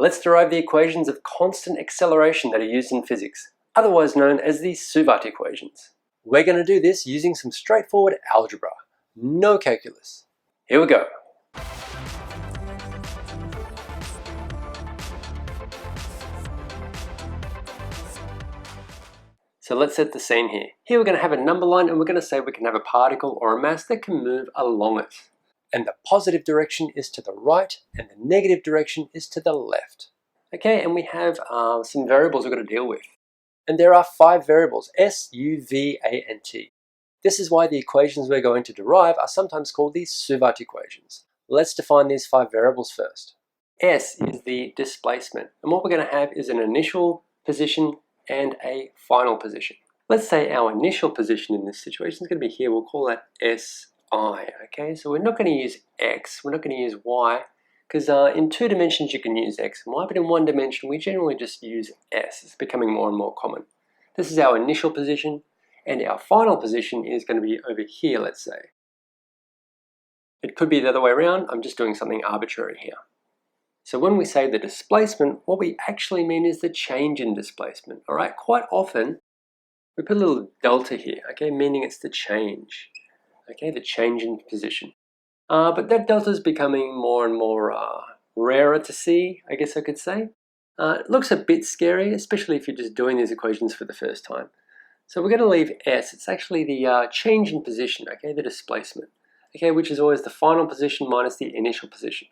Let's derive the equations of constant acceleration that are used in physics, otherwise known as the suvat equations. We're going to do this using some straightforward algebra, no calculus. Here we go. So let's set the scene here. Here we're going to have a number line and we're going to say we can have a particle or a mass that can move along it. And the positive direction is to the right and the negative direction is to the left. Okay, and we have some variables we've got to deal with. And there are 5 variables, S, U, V, A, and T. This is why the equations we're going to derive are sometimes called the suvat equations. Let's define these 5 variables first. S is the displacement. And what we're going to have is an initial position and a final position. Let's say our initial position in this situation is going to be here. We'll call that SI. Okay, so we're not going to use X, we're not going to use Y, because in 2 dimensions you can use X and Y, but in 1 dimension we generally just use S. It's becoming more and more common. This is our initial position, and our final position is going to be over here, let's say. It could be the other way around. I'm just doing something arbitrary here. So when we say the displacement, what we actually mean is the change in displacement. All right, quite often we put a little delta here, okay, meaning it's the change, okay, the change in position. But that delta is becoming more and more rarer to see, I guess I could say. It looks a bit scary, especially if you're just doing these equations for the first time. So we're going to leave S. It's actually the change in position, okay, the displacement, okay, which is always the final position minus the initial position.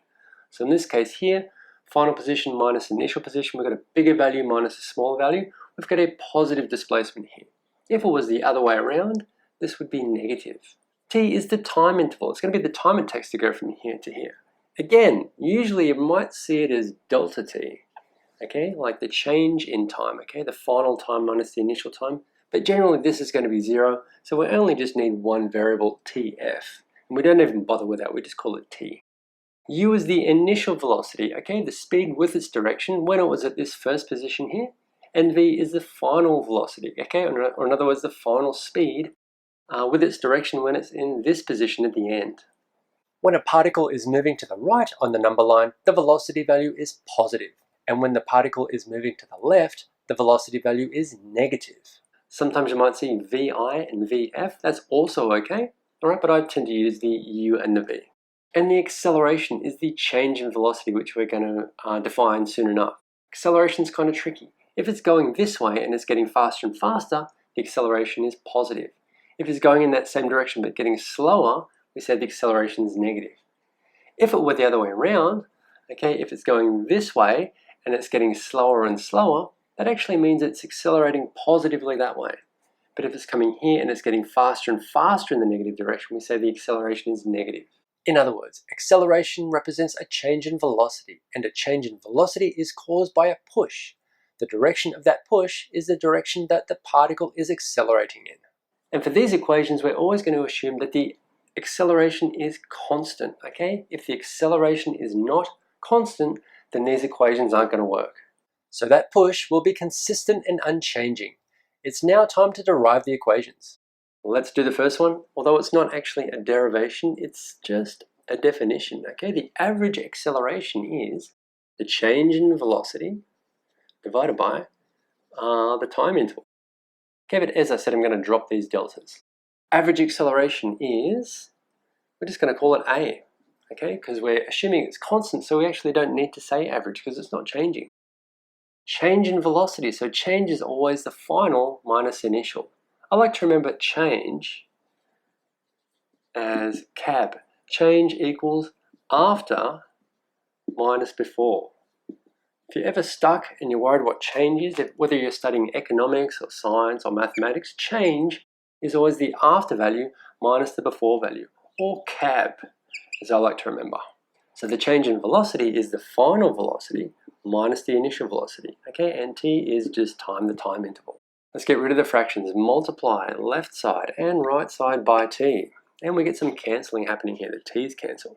So in this case here, final position minus initial position, we've got a bigger value minus a smaller value. We've got a positive displacement here. If it was the other way around, this would be negative. T is the time interval. It's going to be the time it takes to go from here to here. Again, usually you might see it as delta T, okay, like the change in time, okay, the final time minus the initial time. But generally this is going to be 0, so we only just need one variable, TF. And we don't even bother with that, we just call it T. U is the initial velocity, okay, the speed with its direction when it was at this first position here. And V is the final velocity, okay, or in other words, the final speed with its direction when it's in this position at the end. When a particle is moving to the right on the number line, the velocity value is positive. And when the particle is moving to the left, the velocity value is negative. Sometimes you might see VI and VF, that's also okay, all right, but I tend to use the U and the V. And the acceleration is the change in velocity, which we're going to define soon enough. Acceleration is kind of tricky. If it's going this way and it's getting faster and faster, the acceleration is positive. If it's going in that same direction but getting slower, we say the acceleration is negative. If it were the other way around, okay, if it's going this way and it's getting slower and slower, that actually means it's accelerating positively that way. But if it's coming here and it's getting faster and faster in the negative direction, we say the acceleration is negative. In other words, acceleration represents a change in velocity, and a change in velocity is caused by a push. The direction of that push is the direction that the particle is accelerating in. And for these equations, we're always going to assume that the acceleration is constant, okay? If the acceleration is not constant, then these equations aren't going to work. So that push will be consistent and unchanging. It's now time to derive the equations. Let's do the first one. Although it's not actually a derivation, it's just a definition, okay? The average acceleration is the change in velocity divided by the time interval. Okay, but as I said, I'm going to drop these deltas. Average acceleration is, we're just going to call it A, okay? Because we're assuming it's constant, so we actually don't need to say average because it's not changing. Change in velocity, so change is always the final minus initial. I like to remember change as cab. Change equals after minus before. If you're ever stuck and you're worried what change is, whether you're studying economics or science or mathematics, change is always the after value minus the before value, or cab, as I like to remember. So the change in velocity is the final velocity minus the initial velocity, okay, and t is just the time interval. Let's get rid of the fractions. Multiply left side and right side by t, and we get some cancelling happening here. The t's cancel,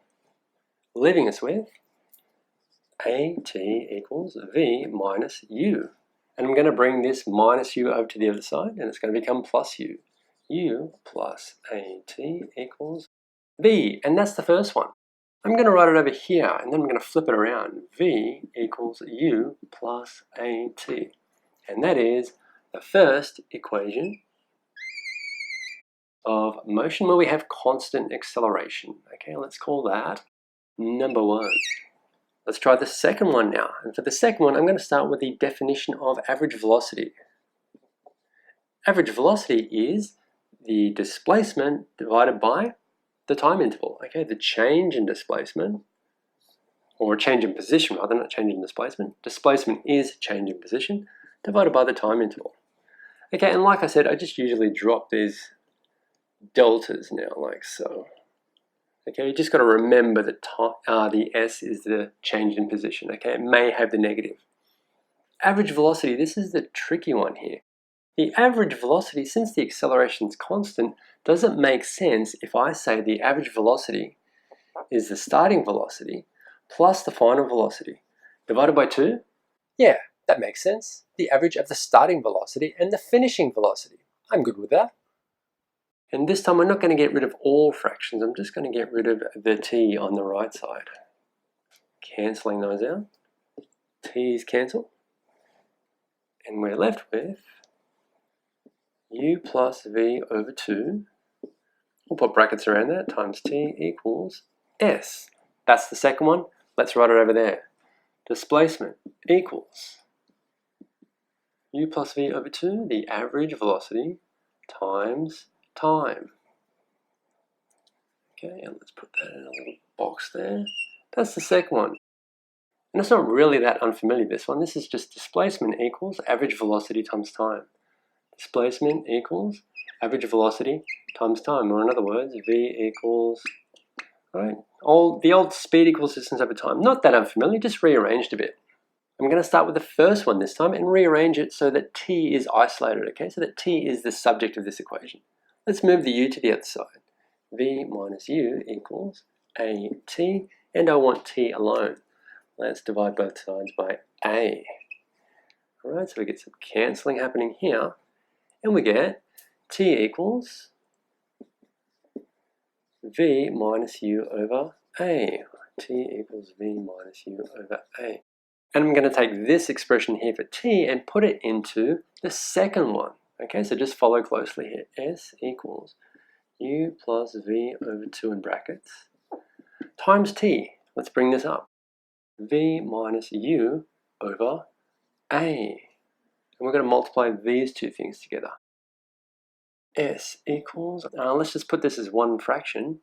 leaving us with AT equals V minus U. And I'm going to bring this minus U over to the other side, and it's going to become plus U. U plus AT equals V, and that's the first one. I'm going to write it over here, and then I'm going to flip it around. V equals u plus at. And that is the first equation of motion where we have constant acceleration. Okay, let's call that number 1. Let's try the second one now. And for the second one, I'm going to start with the definition of average velocity. Average velocity is the displacement divided by the time interval. Okay, the change in displacement, or change in position rather, not change in displacement. Displacement is change in position divided by the time interval. Okay, and like I said, I just usually drop these deltas now, like so. Okay, you just got to remember that the S is the change in position. Okay, it may have the negative. Average velocity, this is the tricky one here. The average velocity, since the acceleration is constant, doesn't make sense if I say the average velocity is the starting velocity plus the final velocity divided by 2. Yeah, that makes sense. The average of the starting velocity and the finishing velocity. I'm good with that. And this time we're not going to get rid of all fractions. I'm just going to get rid of the t on the right side. Cancelling those out. T's cancel. And we're left with u plus v over 2. We'll put brackets around that, times t equals s. That's the second one. Let's write it over there. Displacement equals u plus v over 2, the average velocity, times time. Okay, and let's put that in a little box there. That's the second one. And it's not really that unfamiliar, this one. This is just displacement equals average velocity times time. Displacement equals average velocity times time, or in other words, v equals, right? The old speed equals distance over time. Not that unfamiliar, just rearranged a bit. I'm going to start with the first one this time and rearrange it so that t is isolated, okay? So that t is the subject of this equation. Let's move the u to the other side. V minus u equals at, and I want t alone. Let's divide both sides by a. Alright, so we get some cancelling happening here, and we get t equals v minus u over a. T equals v minus u over a. And I'm going to take this expression here for t and put it into the second one. Okay, so just follow closely here. S equals u plus v over 2 in brackets times t. Let's bring this up. V minus u over a. And we're going to multiply these two things together. S equals, let's just put this as one fraction.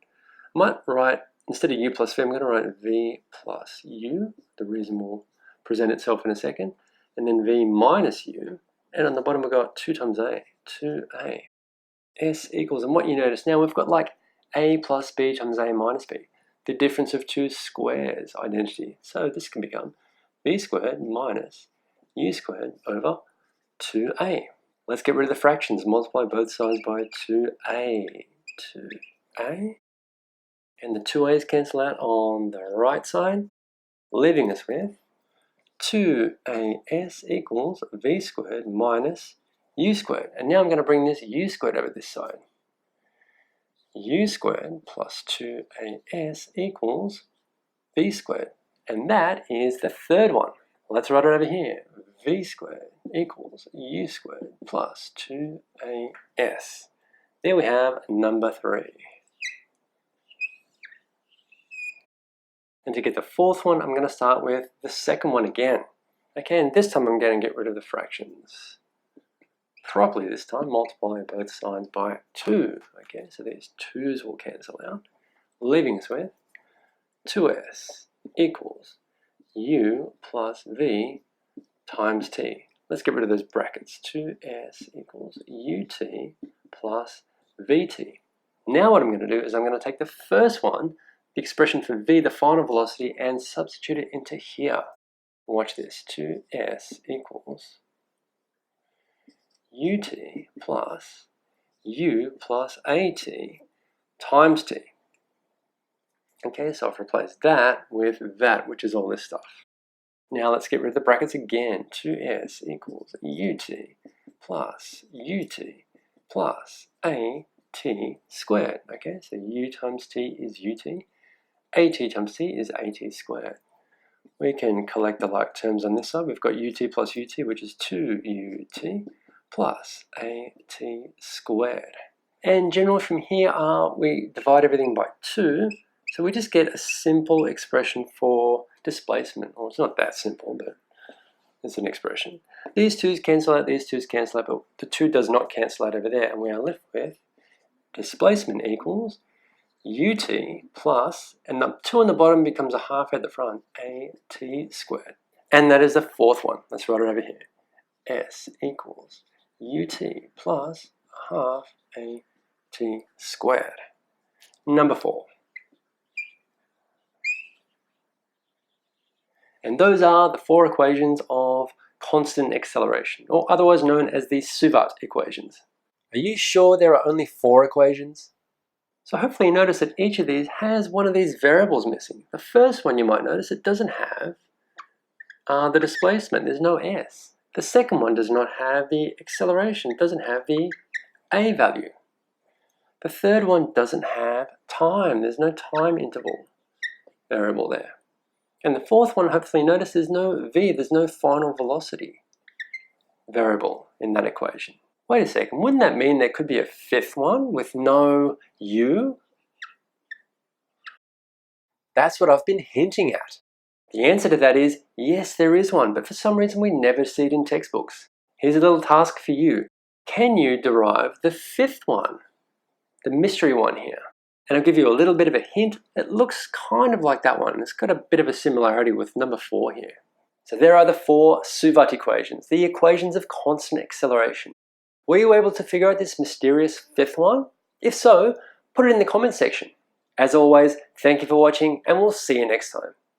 I might write, instead of u plus v, I'm going to write v plus u. The reason will present itself in a second. And then v minus u. And on the bottom we've got 2 times a, 2a. S equals, and what you notice now, we've got like a plus b times a minus b. The difference of 2 squares identity. So this can become b squared minus u squared over 2a. Let's get rid of the fractions. Multiply both sides by 2a. 2a. And the 2a's cancel out on the right side, leaving us with 2as equals v squared minus u squared. And now I'm going to bring this u squared over this side. U squared plus 2as equals v squared. And that is the third one. Let's write it over here. V squared equals u squared plus 2as. There we have number 3. And to get the fourth one, I'm going to start with the second one again. Okay, and this time I'm going to get rid of the fractions. Properly this time, multiply both sides by 2. Okay, so these 2's will cancel out, leaving us with 2s equals u plus v times t. Let's get rid of those brackets. 2s equals ut plus vt. Now what I'm going to do is I'm going to take the first one, the expression for v, the final velocity, and substitute it into here. Watch this. 2s equals ut plus u plus at times t. Okay, so I've replaced that with that, which is all this stuff. Now let's get rid of the brackets again. 2s equals ut plus at squared. Okay, so u times t is ut at times t is at squared. We can collect the like terms on this side. We've got ut plus ut, which is 2ut plus at squared. And generally from here, we divide everything by 2, so we just get a simple expression for displacement. Well, it's not that simple, but it's an expression. These 2's cancel out, these 2's cancel out, but the 2 does not cancel out over there, and we are left with displacement equals ut plus, and the 2 on the bottom becomes a half at the front, at squared. And that is the fourth one. Let's write it over here. S equals ut plus a half at squared. Number 4. And those are the 4 equations of constant acceleration, or otherwise known as the suvat equations. Are you sure there are only 4 equations? So hopefully you notice that each of these has one of these variables missing. The first one, you might notice, it doesn't have the displacement. There's no s. The second one does not have the acceleration. It doesn't have the a value. The third one doesn't have time. There's no time interval variable there. And the fourth one, hopefully you notice, there's no v. There's no final velocity variable in that equation. Wait a second, wouldn't that mean there could be a fifth one with no u? That's what I've been hinting at. The answer to that is, yes, there is one, but for some reason we never see it in textbooks. Here's a little task for you. Can you derive the fifth one? The mystery one here. And I'll give you a little bit of a hint. It looks kind of like that one. It's got a bit of a similarity with number 4 here. So there are the 4 suvat equations, the equations of constant acceleration. Were you able to figure out this mysterious fifth one? If so, put it in the comment section. As always, thank you for watching, and we'll see you next time.